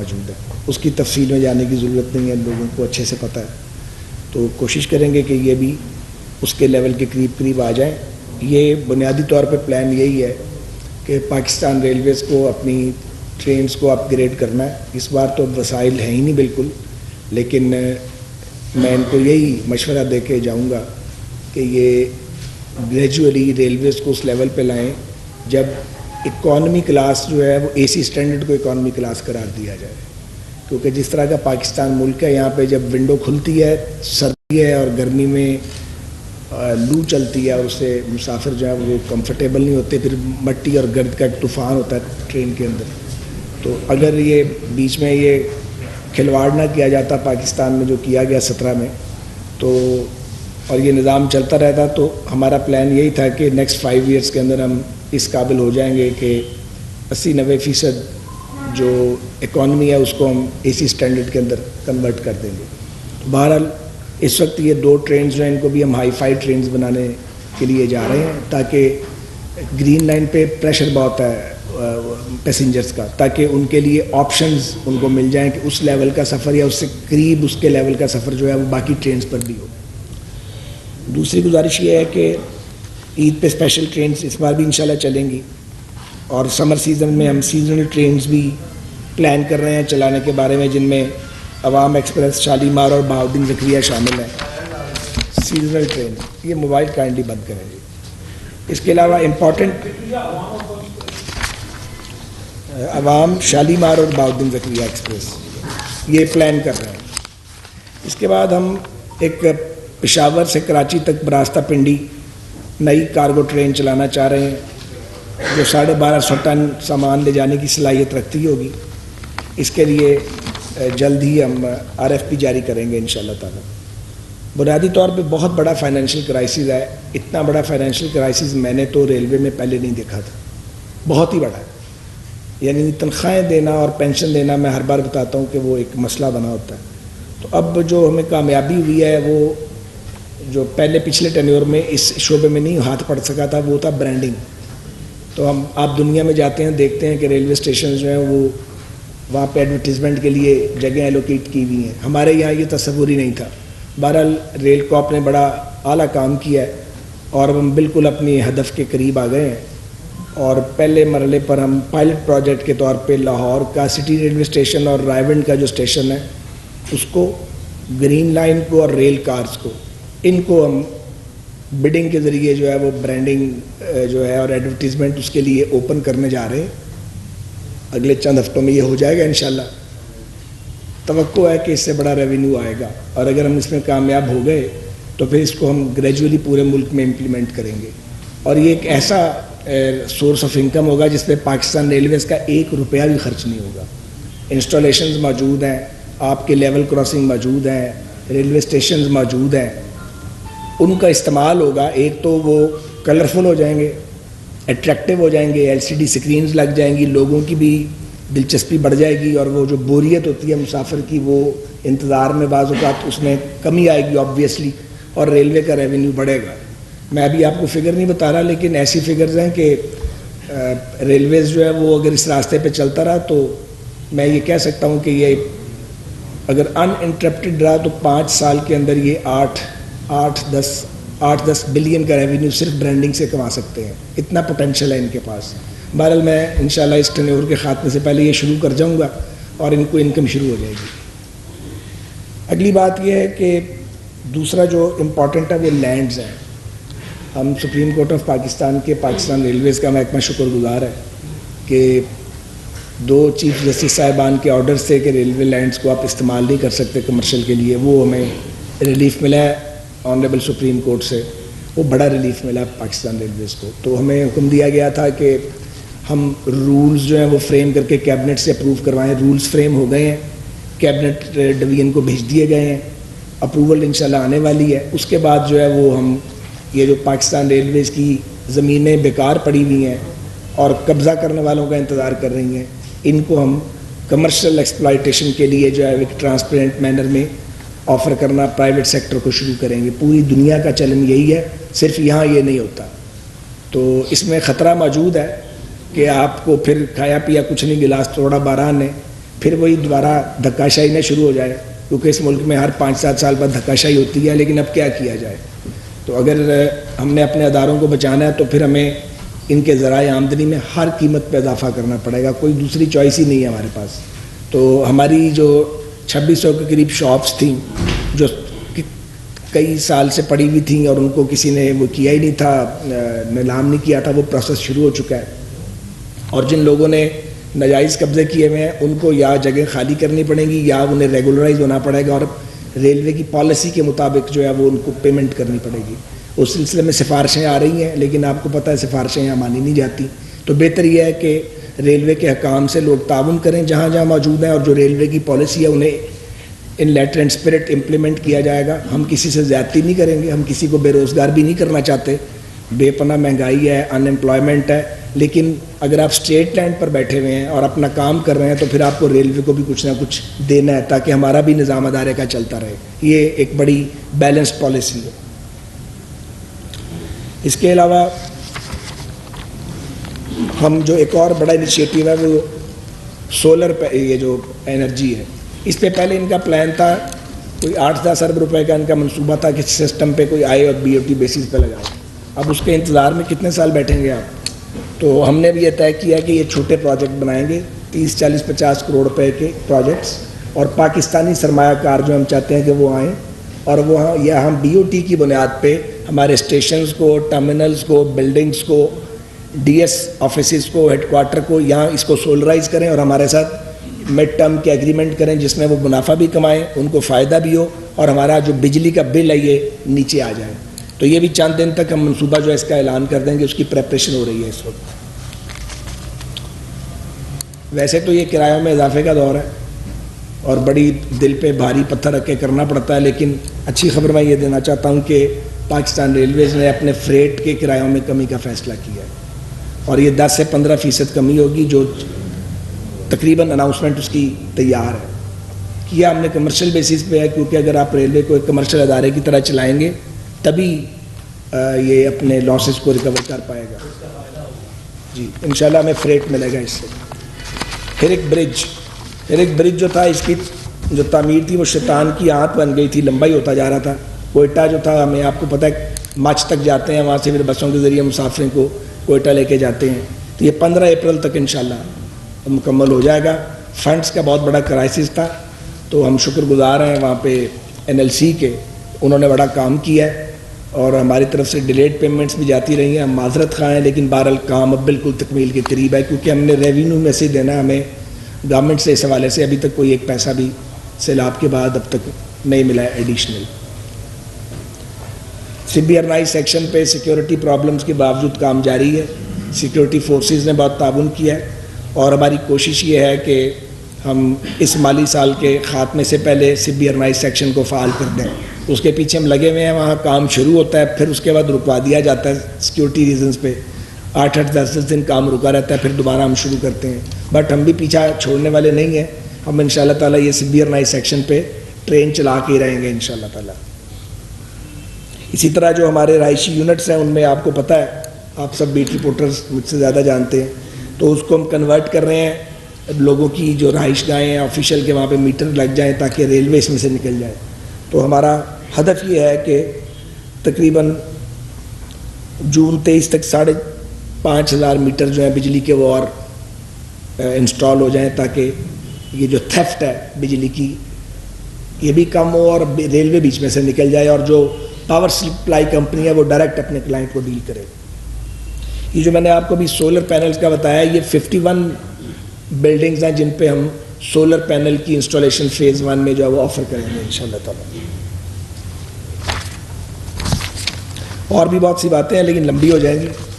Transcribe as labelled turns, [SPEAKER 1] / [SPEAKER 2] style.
[SPEAKER 1] موجود ہے. اس کی تفصیل میں جانے کی ضرورت نہیں ہے، لوگوں کو اچھے سے پتہ ہے. تو کوشش کریں گے کہ یہ بھی اس کے لیول کے قریب آ جائیں. یہ بنیادی طور پہ پلان یہی ہے کہ پاکستان ریلویز کو اپنی ٹرینز کو اپ گریڈ کرنا ہے. اس بار تو وسائل ہیں ہی نہیں بالکل، لیکن میں ان کو یہی مشورہ دے کے جاؤں گا کہ یہ گریجولی ریلویز کو اس لیول پہ لائیں جب اکانومی کلاس جو ہے وہ اے سی اسٹینڈرڈ کو اکانومی کلاس قرار دیا جائے. کیونکہ جس طرح کا پاکستان ملک ہے، یہاں پہ جب ونڈو کھلتی ہے، سردی ہے اور گرمی میں لو چلتی ہے اور اس سے مسافر جو ہے وہ کمفرٹیبل نہیں ہوتے، پھر مٹی اور گرد کا ایک طوفان ہوتا ہے ٹرین کے اندر. تو اگر یہ بیچ میں یہ کھلواڑ نہ کیا جاتا پاکستان میں جو کیا گیا 17 میں، تو اور یہ نظام چلتا رہتا، تو ہمارا پلان یہی تھا کہ نیکسٹ 5 ایئرس کے اندر ہم اس قابل ہو جائیں گے کہ 80-90% جو اکانومی ہے اس کو ہم اے سی اسٹینڈرڈ کے اندر کنورٹ کر دیں گے. بہرحال اس وقت یہ 2 ٹرینز جو ہیں ان کو بھی ہم ہائی فائی ٹرینز بنانے کے لیے جا رہے ہیں، تاکہ گرین لائن پہ پریشر بہت ہے پیسنجرز کا، تاکہ ان کے لیے آپشنز ان کو مل جائیں کہ اس لیول کا سفر یا اس سے قریب اس کے لیول کا سفر جو ہے وہ باقی ٹرینز پر بھی ہو. دوسری گزارش یہ ہے کہ عید پہ اسپیشل ٹرینز اس بار بھی انشاءاللہ چلیں گی، اور سمر سیزن میں ہم سیزنل ٹرینز بھی پلان کر رہے ہیں چلانے کے بارے میں، جن میں عوام ایکسپریس، شالیمار اور بہاؤالدین زکریا شامل ہیں. سیزنل ٹرین، یہ موبائل کائنڈلی بند کریں گے. اس کے علاوہ امپورٹنٹ عوام، شالیمار اور بہاؤالدین زکریا ایکسپریس یہ پلان کر رہے ہیں. اس کے بعد ہم ایک پشاور سے کراچی تک براستہ پنڈی نئی کارگو ٹرین چلانا چاہ رہے ہیں جو 1250 ٹن سامان لے جانے کی صلاحیت رکھتی ہوگی. اس کے لیے جلد ہی ہم RFP جاری کریں گے انشاءاللہ تعالی. بنیادی طور پہ بہت بڑا فائنینشیل کرائسس ہے. اتنا بڑا فائنینشیل کرائسس میں نے تو ریلوے میں پہلے نہیں دیکھا تھا، بہت ہی بڑا ہے. یعنی تنخواہیں دینا اور پینشن دینا میں ہر بار بتاتا ہوں کہ وہ ایک مسئلہ بنا ہوتا ہے. تو اب جو ہمیں کامیابی ہوئی ہے وہ جو پہلے پچھلے ٹینیور میں اس شعبے میں نہیں ہاتھ پڑ سکا تھا، وہ تھا برانڈنگ. تو ہم آپ دنیا میں جاتے ہیں دیکھتے ہیں کہ ریلوے اسٹیشن جو ہیں وہ وہاں پہ ایڈورٹیزمنٹ کے لیے جگہیں ایلوکیٹ کی ہوئی ہیں. ہمارے یہاں یہ تصور ہی نہیں تھا. بہرحال ریل کارپ نے بڑا اعلیٰ کام کیا ہے اور ہم بالکل اپنی ہدف کے قریب آ گئے ہیں. اور پہلے مرحلے پر ہم پائلٹ پروجیکٹ کے طور پہ لاہور کا سٹی ریلوے اسٹیشن اور رائیونڈ کا جو اسٹیشن ہے اس کو، گرین لائن کو اور ریل کارز کو، ان کو ہم بڈنگ کے ذریعے جو ہے وہ برانڈنگ جو ہے اور ایڈورٹیزمنٹ اس کے لیے اوپن کرنے جا رہے ہیں. اگلے چند ہفتوں میں یہ ہو جائے گا انشاءاللہ. توقع ہے کہ اس سے بڑا ریونیو آئے گا، اور اگر ہم اس میں کامیاب ہو گئے تو پھر اس کو ہم گریجولی پورے ملک میں امپلیمنٹ کریں گے. اور یہ ایک ایسا سورس آف انکم ہوگا جس پہ پاکستان ریلویز کا 1 روپیہ بھی خرچ نہیں ہوگا. انسٹالیشنز موجود ہیں، آپ کے لیول کراسنگ موجود ہیں، ریلوے اسٹیشنز موجود ہیں، ان کا استعمال ہوگا. ایک تو وہ کلرفل ہو جائیں گے، اٹریکٹیو ہو جائیں گے، LCD سکرینز لگ جائیں گی، لوگوں کی بھی دلچسپی بڑھ جائے گی، اور وہ جو بوریت ہوتی ہے مسافر کی وہ انتظار میں بعض اوقات اس میں کمی آئے گی آبویسلی، اور ریلوے کا ریونیو بڑھے گا. میں ابھی آپ کو فگر نہیں بتا رہا، لیکن ایسی فگرز ہیں کہ ریلویز جو ہے وہ اگر اس راستے پہ چلتا رہا تو میں یہ کہہ سکتا ہوں کہ یہ اگر ان انٹرپٹڈ رہا تو 5 سال کے اندر یہ 8-10 بلین کا ریونیو صرف برانڈنگ سے کما سکتے ہیں. اتنا پوٹینشیل ہے ان کے پاس. بہرحال میں انشاءاللہ اس ٹینیور کے خاتمے سے پہلے یہ شروع کر جاؤں گا اور ان کو انکم شروع ہو جائے گی. اگلی بات یہ ہے کہ دوسرا جو امپورٹنٹ ہے وہ لینڈز ہیں. ہم سپریم کورٹ آف پاکستان کے پاکستان ریلویز کا محکمہ شکر گزار ہے کہ 2 چیف جسٹس صاحبان کے آرڈر سے کہ ریلوے لینڈز کو آپ استعمال نہیں کر سکتے کمرشل کے لیے، وہ ہمیں ریلیف ملا ہے آنریبل سپریم کورٹ سے. وہ بڑا ریلیف ملا پاکستان ریلویز کو. تو ہمیں حکم دیا گیا تھا کہ ہم رولز جو ہیں وہ فریم کر کے کیبنٹ سے اپروو کروائیں. رولز فریم ہو گئے ہیں، کیبنٹ ڈویژن کو بھیج دیے گئے ہیں، اپروول انشاءاللہ آنے والی ہے. اس کے بعد جو ہے وہ ہم یہ جو پاکستان ریلویز کی زمینیں بیکار پڑی ہوئی ہیں اور قبضہ کرنے والوں کا انتظار کر رہی ہیں، ان کو ہم کمرشل ایکسپلائٹیشن کے لیے جو ہے ایک ٹرانسپیرنٹ مینر میں آفر کرنا پرائیویٹ سیکٹر کو شروع کریں گے. پوری دنیا کا چلن یہی ہے، صرف یہاں یہ نہیں ہوتا. تو اس میں خطرہ موجود ہے کہ آپ کو پھر کھایا پیا کچھ نہیں، گلاس توڑا باران ہے. پھر وہی دوبارہ دھکاشاہی نہ شروع ہو جائے، کیونکہ اس ملک میں ہر 5-7 سال بعد دھکاشاہی ہوتی ہے، لیکن اب کیا کیا جائے؟ تو اگر ہم نے اپنے اداروں کو بچانا ہے تو پھر ہمیں ان کے ذرائع آمدنی میں ہر قیمت پہ اضافہ کرنا پڑے گا، کوئی دوسری چوائس ہی نہیں ہے ہمارے پاس۔ تو ہماری جو 2600 کے قریب شاپس تھیں جو کئی سال سے پڑی ہوئی تھیں اور ان کو کسی نے وہ کیا ہی نہیں تھا، نیلام نہیں کیا تھا، وہ پروسیس شروع ہو چکا ہے، اور جن لوگوں نے ناجائز قبضے کیے ہوئے ہیں ان کو یا جگہ خالی کرنی پڑیں گی یا انہیں ریگولرائز ہونا پڑے گا، اور ریلوے کی پالیسی کے مطابق جو ہے وہ ان کو پیمنٹ کرنی پڑے گی۔ اس سلسلے میں سفارشیں آ رہی ہیں، لیکن آپ کو پتہ ہے سفارشیں یہاں مانی نہیں جاتی، تو بہتر یہ ہے کہ ریلوے کے حکام سے لوگ تعاون کریں جہاں جہاں موجود ہیں، اور جو ریلوے کی پالیسی ہے انہیں ان لیٹر اینڈ اسپرٹ امپلیمنٹ کیا جائے گا۔ ہم کسی سے زیادتی نہیں کریں گے، ہم کسی کو بے روزگار بھی نہیں کرنا چاہتے، بے پناہ مہنگائی ہے، ان امپلائمنٹ ہے، لیکن اگر آپ اسٹیٹ لینڈ پر بیٹھے ہوئے ہیں اور اپنا کام کر رہے ہیں تو پھر آپ کو ریلوے کو بھی کچھ نہ کچھ دینا ہے تاکہ ہمارا بھی نظام ادارے کا چلتا رہے۔ یہ ایک بڑی بیلنسڈ پالیسی ہے۔ اس کے علاوہ ہم جو ایک اور بڑا انیشیٹو ہے وہ سولر پہ، یہ جو انرجی ہے، اس پہ پہلے ان کا پلان تھا کوئی 8-10 ارب روپے کا ان کا منصوبہ تھا کہ سسٹم پہ کوئی آئے اور BOT بیسس پہ لگائے۔ اب اس کے انتظار میں کتنے سال بیٹھیں گے آپ؟ تو ہم نے بھی یہ طے کیا کہ یہ چھوٹے پروجیکٹ بنائیں گے، 30-40-50 کروڑ روپے کے پروجیکٹس، اور پاکستانی سرمایہ کار جو ہم چاہتے ہیں کہ وہ آئیں اور وہاں یا ہم BOT کی بنیاد پہ ہمارے اسٹیشنز کو، ٹرمینلز کو، بلڈنگز کو، DS آفیسز کو، ہیڈ کوارٹر کو یہاں اس کو سولرائز کریں اور ہمارے ساتھ مڈ ٹرم کے ایگریمنٹ کریں جس میں وہ منافع بھی کمائیں، ان کو فائدہ بھی ہو، اور ہمارا جو بجلی کا بل ہے یہ نیچے آ جائے۔ تو یہ بھی چند دن تک ہم منصوبہ جو ہے اس کا اعلان کر دیں گے، اس کی پریپریشن ہو رہی ہے اس وقت۔ ویسے تو یہ کرایوں میں اضافے کا دور ہے اور بڑی دل پہ بھاری پتھر رکھ کے کرنا پڑتا ہے، لیکن اچھی خبر میں یہ دینا چاہتا ہوں کہ پاکستان ریلویز نے اپنے فریٹ کے کرایوں میں کمی کا فیصلہ کیا ہے، اور یہ 10 سے 15% کمی ہوگی، جو تقریباً اناؤنسمنٹ اس کی تیار ہے۔ کیا ہم نے کمرشل بیسس پہ ہے، کیونکہ اگر آپ ریلوے کو ایک کمرشل ادارے کی طرح چلائیں گے تبھی یہ اپنے لاسز کو ریکور کر پائے گا۔ جی انشاءاللہ ہمیں فریٹ ملے گا اس سے۔ پھر ایک برج جو تھا، اس کی جو تعمیر تھی وہ شیطان کی آنت بن گئی تھی، لمبا ہی ہوتا جا رہا تھا۔ کوئٹہ جو تھا، ہمیں آپ کو پتہ ہے مچ تک جاتے ہیں، وہاں سے پھر بسوں کے ذریعے مسافروں کو کوئٹہ لے کے جاتے ہیں، تو یہ 15 اپریل تک انشاءاللہ مکمل ہو جائے گا۔ فنڈز کا بہت بڑا کرائسس تھا، تو ہم شکر گزار ہیں وہاں پہ NLC کے، انہوں نے بڑا کام کیا ہے، اور ہماری طرف سے ڈیلیڈ پیمنٹس بھی جاتی رہی ہیں، ہم معذرت خواہ ہیں، لیکن بہرحال کام اب بالکل تکمیل کے قریب ہے، کیونکہ ہم نے ریونیو میں سے دینا ہے ہمیں گورنمنٹ سے، اس حوالے سے ابھی تک کوئی ایک پیسہ بھی سیلاب کے بعد اب تک نہیں ملا ہے ایڈیشنل۔ سبی ارنائی سیکشن پہ سیکیورٹی پرابلمس کے باوجود کام جاری ہے، سیکیورٹی فورسز نے بہت تعاون کیا ہے، اور ہماری کوشش یہ ہے کہ ہم اس مالی سال کے خاتمے سے پہلے سبی ارنائی سیکشن کو فعال کر دیں۔ اس کے پیچھے ہم لگے ہوئے ہیں، وہاں کام شروع ہوتا ہے، پھر اس کے بعد رکوا دیا جاتا ہے سیکیورٹی ریزنز پہ، 8-10 دن کام رکا رہتا ہے، پھر دوبارہ ہم شروع کرتے ہیں، بٹ ہم بھی پیچھا چھوڑنے والے نہیں ہیں، ہم انشاءاللہ تعالیٰ یہ سبی ارنائی سیکشن پہ ٹرین چلا کے ہی رہیں گے انشاءاللہ تعالیٰ۔ اسی طرح جو ہمارے رہائشی یونٹس ہیں ان میں آپ کو پتہ ہے، آپ سب بیٹ رپورٹرز مجھ سے زیادہ جانتے ہیں، تو اس کو ہم کنورٹ کر رہے ہیں، لوگوں کی جو رہائش گاہیں ہیں آفیشیل کے وہاں پہ میٹر لگ جائیں تاکہ ریلوے اس میں سے نکل جائے۔ تو ہمارا ہدف یہ ہے کہ تقریباً جون 23 تک 5,500 میٹر جو ہیں بجلی کے وہ اور انسٹال ہو جائیں، تاکہ یہ جو تھیفٹ ہے بجلی کی یہ بھی کم ہو اور ریلوے بیچ میں سے نکل جائے، اور جو پاور سپلائی کمپنی ہے وہ ڈائریکٹ اپنے کلائنٹ کو ڈیل کرے۔ یہ جو میں نے آپ کو بھی سولر پینلز کا بتایا، یہ 51 بلڈنگز ہیں جن پہ ہم سولر پینل کی انسٹالیشن فیز 1 میں جو ہے وہ آفر کریں گے انشاءاللہ تعالیٰ۔ اور بھی بہت سی باتیں ہیں لیکن لمبی ہو جائیں گی۔